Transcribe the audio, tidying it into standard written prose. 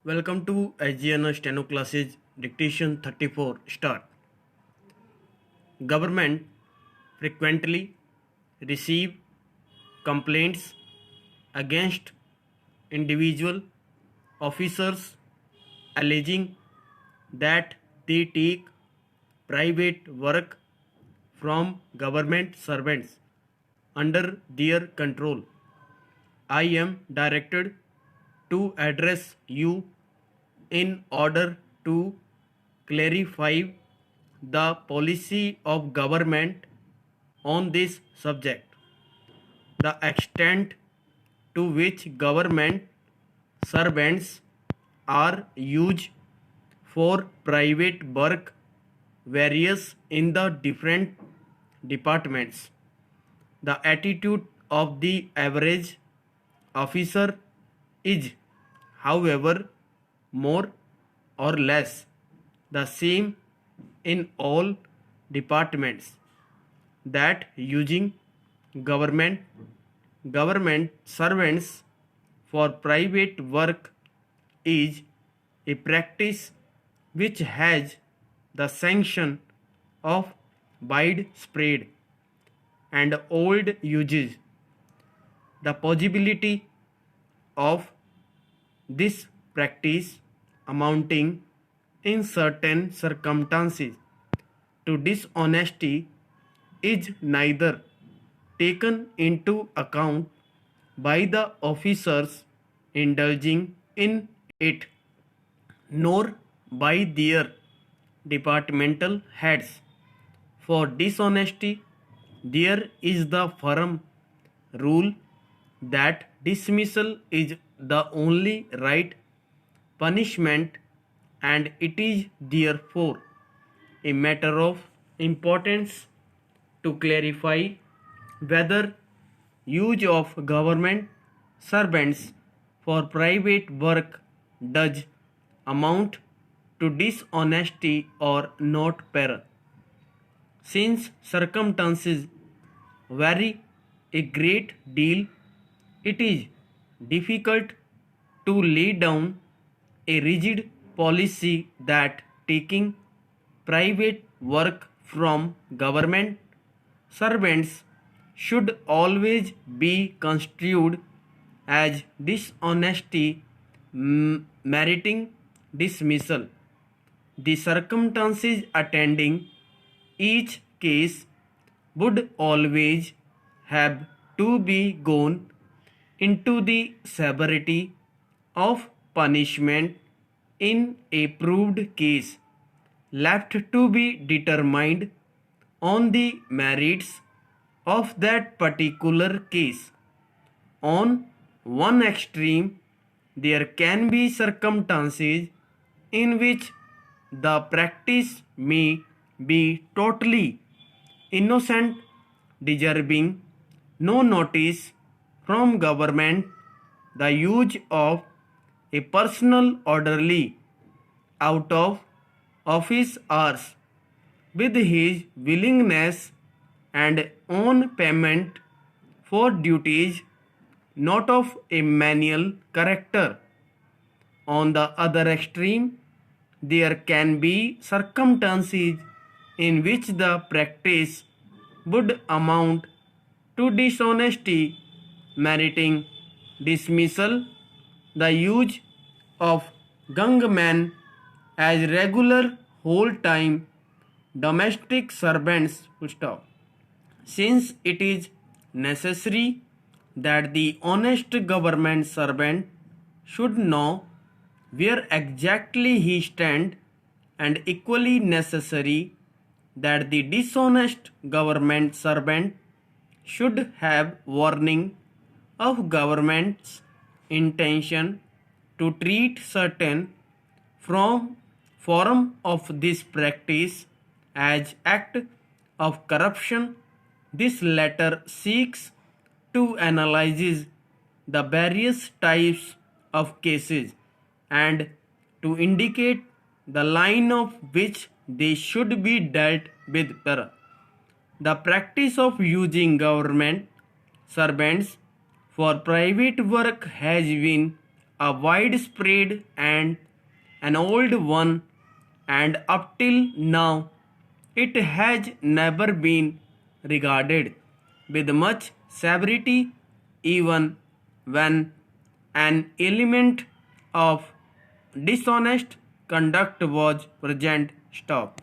Welcome to IGN Steno Classes Dictation 34 Start. Government frequently receive complaints against individual officers alleging that they take private work from government servants under their control. I am directed to address you in order to clarify the policy of government on this subject. The extent to which government servants are used for private work varies in the different departments. The attitude of the average officer is, however, more or less the same in all departments that using government government servants for private work is a practice which has the sanction of widespread and old uses. The possibility of this practice amounting in certain circumstances to dishonesty is neither taken into account by the officers indulging in it nor by their departmental heads. For dishonesty, there is the firm rule that dismissal is the only right punishment, and it is therefore a matter of importance to clarify whether use of government servants for private work does amount to dishonesty or not. Since circumstances vary a great deal, it is difficult to lay down a rigid policy that taking private work from government servants should always be construed as dishonesty meriting dismissal. The circumstances attending each case would always have to be gone into the severity of punishment in a proved case, left to be determined on the merits of that particular case. On one extreme, there can be circumstances in which the practice may be totally innocent, deserving no notice from government. The use of a personal orderly out of office hours with his willingness and on payment for duties not of a manual character. On the other extreme, there can be circumstances in which the practice would amount to dishonesty meriting dismissal. The use of young men as regular whole-time domestic servants, since it is necessary that the honest government servant should know where exactly he stands, and equally necessary that the dishonest government servant should have warning of government's intention to treat certain from form of this practice as act of corruption. This letter seeks to analyze the various types of cases and to indicate the line of which they should be dealt with. The practice of using government servants for private work has been a widespread and an old one, and up till now it has never been regarded with much severity, even when an element of dishonest conduct was present. Stop.